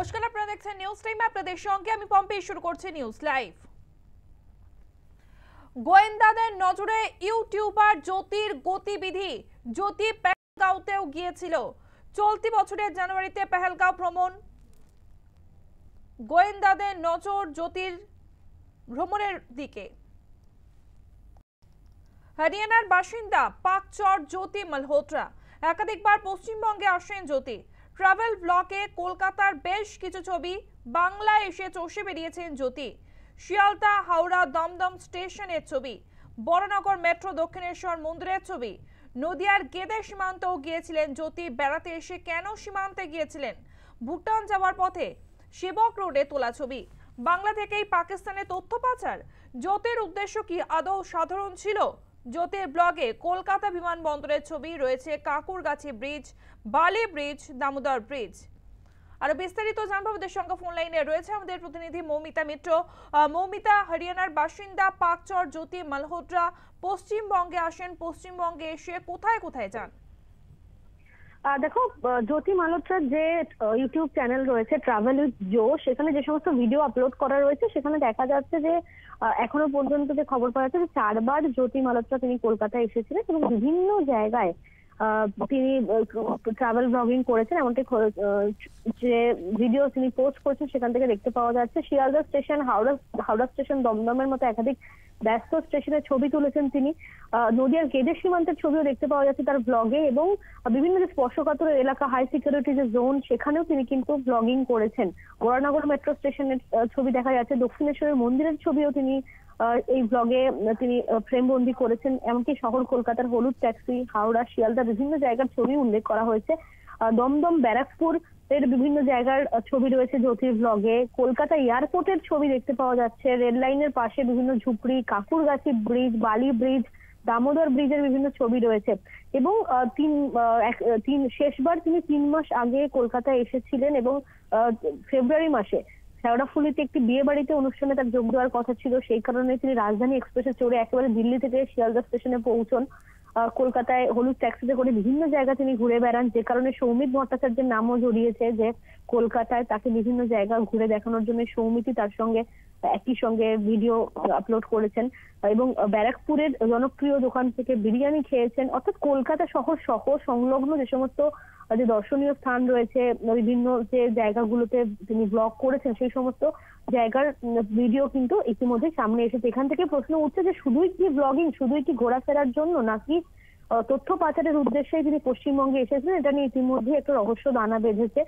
নমস্কার, আপনারা দেখছেন নিউজ টাইম। আপনাদের সঙ্গে আমি পম্পি। শুরু করছি নিউজ লাইভ। গোয়েন্দাদের নজরে ইউটিউবার জ্যোতির গতিবিধি। জ্যোতি পেহেলগাঁওতেও গিয়েছিল। চলতি বছরের জানুয়ারিতে পেহেলগাঁও ভ্রমণ। গোয়েন্দাদের নজর জ্যোতির ভ্রমণের দিকে। হরিয়ানার বাসিন্দা পাকচর জ্যোতি মালহোত্রা একাধিকবার পশ্চিমবঙ্গে আসেন জ্যোতি। ট্রাভেল ব্লগে কলকাতার বেশ কিছু ছবি বাংলায় এসে চষে বেরিয়েছেন জ্যোতি। শিয়ালদা, হাওড়া, দমদম স্টেশনের ছবি, বড়নগর মেট্রো, দক্ষিণেশ্বর মন্দিরের ছবি, নদিয়ার গেদে সীমান্তেও গিয়েছিলেন জ্যোতি। বেড়াতে এসে কেন সীমান্তে গিয়েছিলেন? ভুটান যাওয়ার পথে সেবক রোডে তোলা ছবি। বাংলা থেকেই পাকিস্তানে তথ্য পাচার। জ্যোতির উদ্দেশ্য কি আদৌ সাধারণ ছিল? জ্যোতির ব্লগে কলকাতা বিমানবন্দরের ছবি রয়েছে, কাকুরগাছি ব্রিজ, বালি ব্রিজ, দামোদর ব্রিজ। আর বিস্তারিত জানবো। আমাদের সঙ্গে ফোন লাইনে রয়েছে আমাদের প্রতিনিধি মৌমিতা মিত্র। মৌমিতা, হরিয়ানার বাসিন্দা পাকচর জ্যোতি মালহোত্রা পশ্চিমবঙ্গে আসেন। পশ্চিমবঙ্গে এসে কোথায় কোথায় যান? দেখো, জ্যোতি মালহোত্রার যে ইউটিউব চ্যানেল রয়েছে ট্রাভেল উইথ জো, সেখানে যে সমস্ত ভিডিও আপলোড করা রয়েছে সেখানে দেখা যাচ্ছে যে এখনো পর্যন্ত যে খবর পাওয়া যাচ্ছে যে 4 বার জ্যোতি মালহোত্রা তিনি কলকাতায় এসেছিলেন এবং বিভিন্ন জায়গায় তিনি ট্রাভেল ব্লগিং করেছেন। এমনকি যে ভিডিও তিনি পোস্ট করেছেন সেখান থেকে দেখতে পাওয়া যাচ্ছে শিয়ালদা স্টেশন, হাওড়া স্টেশন, দমদমের মতো একাধিক ব্যস্ত স্টেশনের ছবি তুলেছেন তিনি। নদিয়ার গেদে সীমান্তের ছবিও দেখতে পাওয়া যাচ্ছে তার ব্লগে, এবং বিভিন্ন যে স্পর্শকাতর এলাকা, হাই সিকিউরিটি যে জোন, সেখানেও তিনি কিন্তু ব্লগিং করেছেন। বরানগর মেট্রো স্টেশনের ছবি দেখা যাচ্ছে, দক্ষিণেশ্বরের মন্দিরের ছবিও তিনি এই ব্লগে তিনি ফ্রেমবন্দি করেছেন। এমনকি শহর কলকাতার হলুদ ট্যাক্সি, হাওড়া, শিয়ালদা বিভিন্ন জায়গার ছবি উল্লেখ করা হয়েছে। দমদম, ব্যারাকপুর এর বিভিন্ন জায়গার ছবি রয়েছে জ্যোতির ব্লগে। কলকাতা এয়ারপোর্টের ছবি দেখতে পাওয়া যাচ্ছে, রেল লাইনের পাশে বিভিন্ন ঝুপড়ি, কাকুরগাছি ব্রিজ, বালি ব্রিজ, দামোদর ব্রিজের বিভিন্ন ছবি রয়েছে। এবং শেষবার তিনি 3 মাস আগে কলকাতায় এসেছিলেন এবং ফেব্রুয়ারি মাসে শেওড়াফুলিতে একটি বিয়ে বাড়িতে অনুষ্ঠানে তার যোগ দেওয়ার কথা ছিল। সেই কারণে তিনি রাজধানী এক্সপ্রেসে চড়ে একেবারে দিল্লি থেকে শিয়ালদা স্টেশনে পৌঁছন। কলকাতায় হলুদ ট্যাক্সিতে করে বিভিন্ন জায়গা তিনি ঘুরে বেড়ান, যে কারণে সৌমিত ভট্টাচার্যের নামও জড়িয়েছে যে কলকাতায় তাকে বিভিন্ন জায়গা ঘুরে দেখানোর জন্য সৌমিতই তার সঙ্গে একই সঙ্গে ভিডিও আপলোড করেছেন। এবং ব্যারাকপুরের জনপ্রিয় দোকান থেকে বিরিয়ানি খেয়েছেন। অর্থাৎ কলকাতা শহর সহ সংলগ্ন যে সমস্ত যে দর্শনীয় স্থান রয়েছে, বিভিন্ন যে জায়গাগুলোতে তিনি ব্লগ করেছেন, সেই সমস্ত জায়গার ভিডিও কিন্তু ইতিমধ্যে সামনে এসেছে। এখান থেকে প্রশ্ন উঠছে যে শুধুই কি ব্লগিং, শুধুই কি ঘোরাফেরার জন্য, নাকি তথ্য পাচারের উদ্দেশ্যে তিনি পশ্চিমবঙ্গে এসেছিলেন? এটা নিয়ে ইতিমধ্যে একটা রহস্য দানা বেঁধেছে।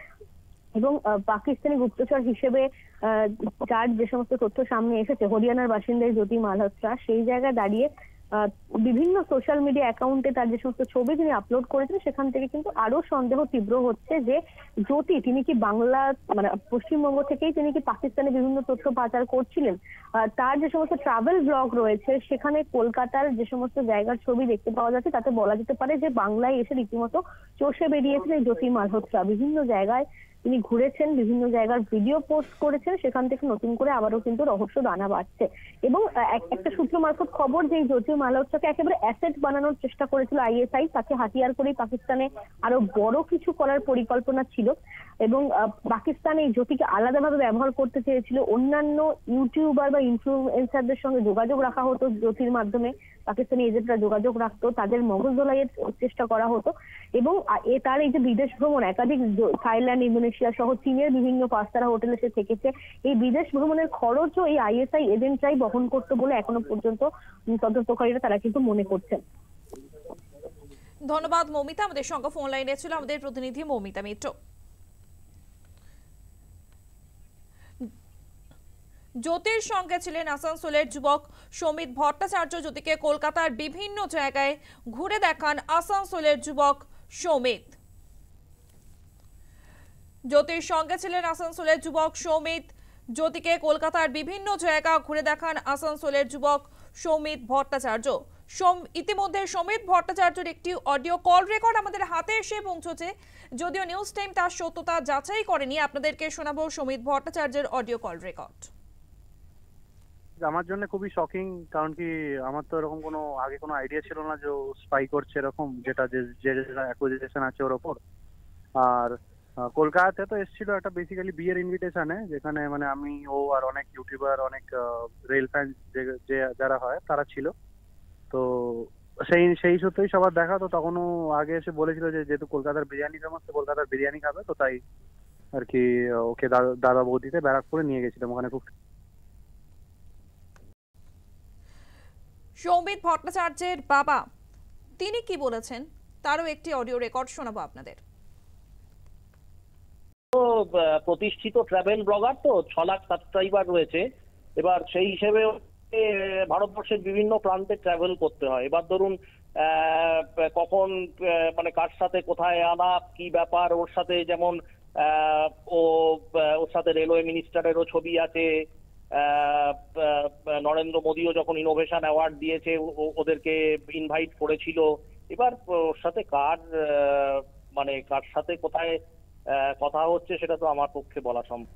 এবং পাকিস্তানি গুপ্তচর হিসেবে যার যে সমস্ত তথ্য সামনে এসেছে, হরিয়ানার বাসিন্দা জ্যোতি মালহোত্রা, সেই জায়গায় দাঁড়িয়ে বিভিন্ন সোশ্যাল মিডিয়া অ্যাকাউন্টে তার যে সমস্ত ছবি তিনি আপলোড করেছেন, সেখান থেকে কিন্তু আরো সন্দেহ তীব্র হচ্ছে যে জ্যোতি তিনি কি বাংলা মানে পশ্চিমবঙ্গ থেকেই তিনি কি পাকিস্তানে বিভিন্ন তথ্য পাচার করছিলেন। তার যে সমস্ত ট্রাভেল ব্লগ রয়েছে সেখানে কলকাতার যে সমস্ত জায়গার ছবি দেখতে পাওয়া যাচ্ছে, তাতে বলা যেতে পারে যে বাংলায় এসে রীতিমতো চষে বেরিয়েছেন এই জ্যোতি মালহোত্রা। বিভিন্ন জায়গায় তিনি ঘুরেছেন, বিভিন্ন জায়গার ভিডিও পোস্ট করেছেন, সেখান থেকে নতুন করে আবারও কিন্তু রহস্য দানা বাঁধছে। এবং একটা সূত্র মারফত খবর যে জ্যোতি মালহোত্রাকে একেবারে অ্যাসেট বানানোর চেষ্টা করেছিল আইএসআই, তাকে হাতিয়ার করেই পাকিস্তানে আরো বড় কিছু করার পরিকল্পনা ছিল। এবং পাকিস্তান এই জ্যোতিকে আলাদাভাবে ব্যবহার করতে চেয়েছিল। অন্যান্য ইউটিউবার বা ইনফ্লুয়েন্সারদের সঙ্গে যোগাযোগ রাখা হতো জ্যোতির মাধ্যমে, পাকিস্তানি এজেন্টরা যোগাযোগ রাখতো, তাদের মগজ ধোলাইয়ের চেষ্টা করা হতো। এবং তার এই যে বিদেশ ভ্রমণ, একাধিক থাইল্যান্ড, ইন্দোনেশিয়া সহ চীনের বিভিন্ন 5 তারা হোটেলে সে থেকেছে, এই বিদেশ ভ্রমণের খরচও এই আইএসআই এজেন্টরাই বহন করতো বলে এখনো পর্যন্ত তদন্তকারীরা তারা কিন্তু মনে করছেন। ধন্যবাদ মৌমিতা। আমাদের সঙ্গে ফোন লাইনে ছিল আমাদের প্রতিনিধি মৌমিতা মিত্র। জ্যোতির সঙ্গে ছিলেন আসানসোলের যুবক সৌমিত ভট্টাচার্য। জ্যোতিকে কলকাতার বিভিন্ন জায়গায় ঘুরে দেখান আসানসোলের যুবক সৌমিত। জ্যোতির সঙ্গে ছিলেন আসানসোলের যুবক সৌমিত। জ্যোতিকে কলকাতার বিভিন্ন জায়গা ঘুরে দেখান আসানসোলের যুবক সৌমিত ভট্টাচার্য। ইতিমধ্যে সৌমিত ভট্টাচার্যের একটি অডিও কল রেকর্ড আমাদের হাতে এসে পৌঁছেছে। যদিও নিউজ টাইম তার সত্যতা যাচাই করেনি, আপনাদেরকে শোনাবো সৌমিত ভট্টাচার্যের অডিও কল রেকর্ড। আমার জন্য খুবই শকিং, কারণ কি আমার তো এরকম কোনো আগে কোনো আইডিয়া ছিল না যে স্পাই করছে এরকম, যেটা যে অ্যাকুজিশন আছে ওর ওপর। আর কলকাতাতে তো এসেছিল একটা বেসিক্যালি বিয়ের ইনভিটেশনে, যেখানে মানে আমি, ও আর অনেক ইউটিউবার, অনেক রেল ফ্যান যে যারা হয় তারা ছিল। তো সেই সেই সূত্রেই সবার দেখা। তো তখন ও আগে এসে বলেছিল যে যেহেতু কলকাতার বিরিয়ানি ফেমাস, তো কলকাতার বিরিয়ানি খাবে, তো তাই আর কি ওকে দাদা বৌদিতে ব্যারাকপুরে নিয়ে গেছিলাম। ওখানে খুব সৌমিত ভট্টাচার্যের বাবা তিনি কি বলেছেন তারও একটি অডিও রেকর্ড শোনাবো আপনাদের। প্রতিষ্ঠিত ট্রাভেল ব্লগার, তো 6 লাখ সাবস্ক্রাইবার রয়েছে। এবার সেই হিসেবে ভারতবর্ষের বিভিন্ন প্রান্তে ট্রাভেল করতে হয়। এবার ধরুন কখন মানে কার সাথে কোথায় আলাপ, কি ব্যাপার, ওর সাথে যেমন ওর সাথে রেলওয়ে মিনিস্টারেরও ছবি আছে। নরেন্দ্র মোদীও যখন ইনোভেশন অ্যাওয়ার্ড দিয়েছে ওদেরকে ইনভাইট করেছিল। এবার ওর সাথে কার সাথে কোথায় কথা হচ্ছে সেটা তো আমার পক্ষে বলা সম্ভব।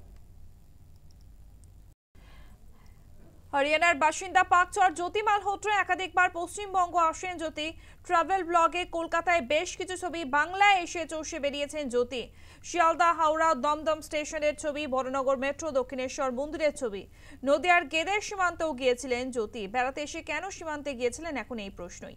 হরিয়ানার বাসিন্দা পাকচর জ্যোতি মালহোত্রা একাধিকবার পশ্চিমবঙ্গ আসেন জ্যোতি। ট্রাভেল ব্লগে কলকাতায় বেশ কিছু ছবি বাংলায় এসে চষে বেরিয়েছেন জ্যোতি। শিয়ালদা, হাওড়া, দমদম স্টেশনের ছবি, বড়নগর মেট্রো, দক্ষিণেশ্বর মন্দিরের ছবি। নদিয়ার গেদের সীমান্তেও গিয়েছিলেন জ্যোতি। বেড়াতে এসে কেন সীমান্তে গিয়েছিলেন এখন এই প্রশ্নই।